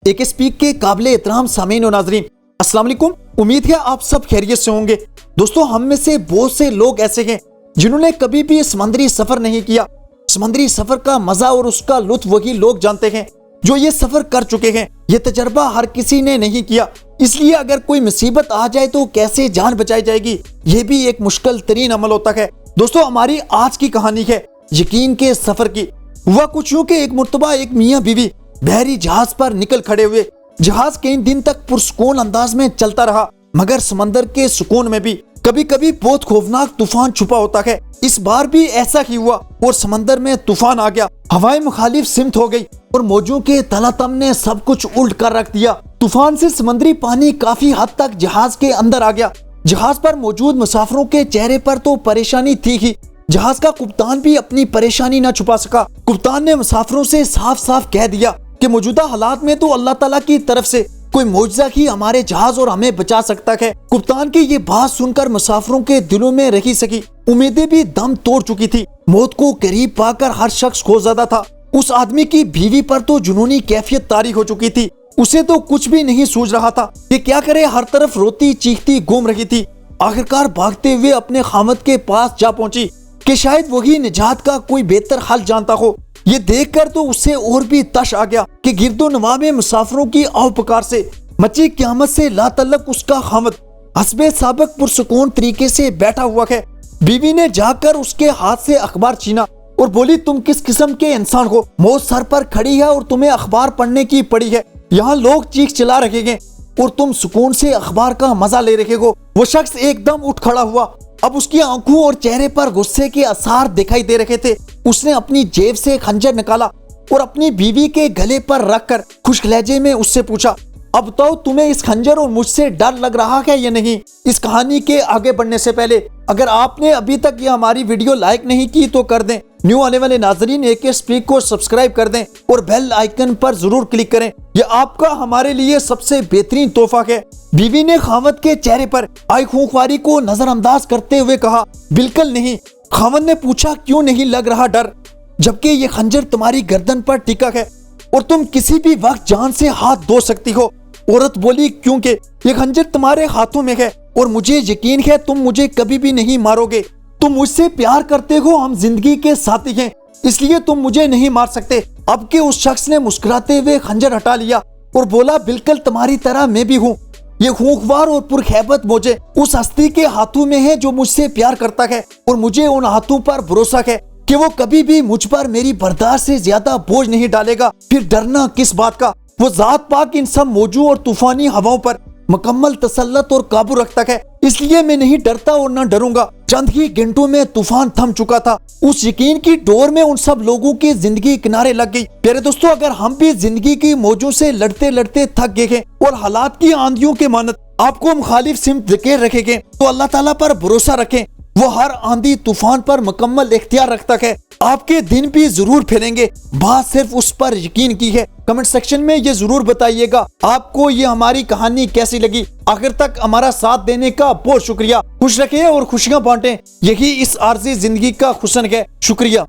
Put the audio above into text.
एक स्पीक के काबिल एहतराम सामीन और नाजरीन, अस्सलाम वालेकुम। उम्मीद है आप सब खैरियत से होंगे। दोस्तों, हम में से बहुत से लोग ऐसे हैं जिन्होंने कभी भी समंदरी सफर नहीं किया। समंदरी सफर का मजा और उसका लुत्फ वही लोग जानते हैं जो ये सफर कर चुके हैं। ये तजर्बा हर किसी ने नहीं किया, इसलिए अगर कोई मुसीबत आ जाए तो कैसे जान बचाई जाएगी, ये भी एक मुश्किल तरीन अमल होता है। दोस्तों, हमारी आज की कहानी है यकीन के सफर की। हुआ कुछ यूं कि एक मुर्तबा एक मियाँ बीवी बहरी जहाज पर निकल खड़े हुए। जहाज कई दिन तक पुरसुकून अंदाज में चलता रहा, मगर समंदर के सुकून में भी कभी कभी बहुत खौफनाक तूफान छुपा होता है। इस बार भी ऐसा ही हुआ और समंदर में तूफान आ गया। हवाएं मुखालिफ सिमत हो गई और मौजों के तलातम ने सब कुछ उल्ट कर रख दिया। तूफान से समंदरी पानी काफी हद तक जहाज के अंदर आ गया। जहाज पर मौजूद मुसाफिरों के चेहरे पर तो परेशानी थी ही। जहाज का कप्तान भी अपनी परेशानी न छुपा सका। कप्तान ने मुसाफिरों से साफ साफ कह दिया कि मौजूदा हालात में तो अल्लाह ताला की तरफ से कोई मौजज़ा ही हमारे जहाज और हमें बचा सकता है। कप्तान की ये बात सुनकर मुसाफिरों के दिलों में रही सकी उम्मीदें भी दम तोड़ चुकी थी। मौत को करीब पाकर हर शख्स खौफज़दा था। उस आदमी की बीवी पर तो जुनूनी कैफियत तारी हो चुकी थी। उसे तो कुछ भी नहीं सूझ रहा था कि क्या करे। हर तरफ रोती चीखती घूम रही थी। आखिरकार भागते हुए अपने खामद के पास जा पहुंची कि शायद वही निजात का कोई बेहतर हल जानता हो। ये देखकर तो उससे और भी तश आ गया कि गिरदो नवा में मुसाफिरों की आव पुकार से मची क़यामत से लातल्लक उसका खामद हस्बे साबक पुरसुकून तरीके से बैठा हुआ है। बीवी ने जाकर उसके हाथ से अखबार छीना और बोली, तुम किस किस्म के इंसान हो? मौत सर पर खड़ी है और तुम्हें अखबार पढ़ने की पड़ी है। यहाँ लोग चीख चिल्ला रहे हैं और तुम सुकून से अखबार का मजा ले रहे हो। वो शख्स एकदम उठ खड़ा हुआ। अब उसकी आंखों और चेहरे पर गुस्से के आसार दिखाई दे रहे थे। उसने अपनी जेब से खंजर निकाला और अपनी बीवी के गले पर रखकर खुश्क लहजे में उससे पूछा, अब बताओ तुम्हें इस खंजर और मुझसे डर लग रहा है या नहीं? इस कहानी के आगे बढ़ने से पहले अगर आपने अभी तक ये हमारी वीडियो लाइक नहीं की तो कर दें। न्यू आने वाले नाजरीन एक स्पीक को सब्सक्राइब कर दें और बेल आइकन पर जरूर क्लिक करें। यह आपका हमारे लिए सबसे बेहतरीन तोहफा है। बीवी ने खामद के चेहरे पर आई खूंखारी को नजरअंदाज करते हुए कहा, बिल्कुल नहीं। खामद ने पूछा, क्यों नहीं लग रहा डर, जबकि ये खंजर तुम्हारी गर्दन पर टिका है और तुम किसी भी वक्त जान से हाथ धो सकती हो। औरत बोली, क्योंकि ये खंजर तुम्हारे हाथों में है और मुझे यकीन है तुम मुझे कभी भी नहीं मारोगे। तुम मुझसे प्यार करते हो, हम जिंदगी के साथी हैं, इसलिए तुम मुझे नहीं मार सकते। अब के उस शख्स ने मुस्कुराते हुए खंजर हटा लिया और बोला, बिल्कुल तुम्हारी तरह मैं भी हूँ। ये खूंखार और पुरखैबत मौजे उस हस्ती के हाथों में है जो मुझसे प्यार करता है और मुझे उन हाथों पर भरोसा है कि वो कभी भी मुझ पर मेरी बर्दाश्त से ज्यादा बोझ नहीं डालेगा। फिर डरना किस बात का? वो जात पाक इन सब मौजों और तूफानी हवाओं पर मुकम्मल तसल्लत और काबू रखता है, इसलिए मैं नहीं डरता और न डरूंगा। चंद ही घंटों में तूफान थम चुका था। उस यकीन की डोर में उन सब लोगों की जिंदगी किनारे लग गई। प्यारे दोस्तों, अगर हम भी जिंदगी की मौजों से लड़ते लड़ते थक गए हैं और हालात की आंधियों के मानत आपको मुखालिफ सिमत धकेल रखेंगे, तो अल्लाह ताला पर भरोसा रखें। वो हर आंधी तूफान पर मुकम्मल इख्तियार रखता है। आपके दिन भी जरूर फिरेंगे, बात सिर्फ उस पर यकीन की है। कमेंट सेक्शन में ये जरूर बताइएगा आपको ये हमारी कहानी कैसी लगी। आखिर तक हमारा साथ देने का बहुत शुक्रिया। खुश रखें और खुशियां बांटें, यही इस आर्जी जिंदगी का हुस्न है। शुक्रिया।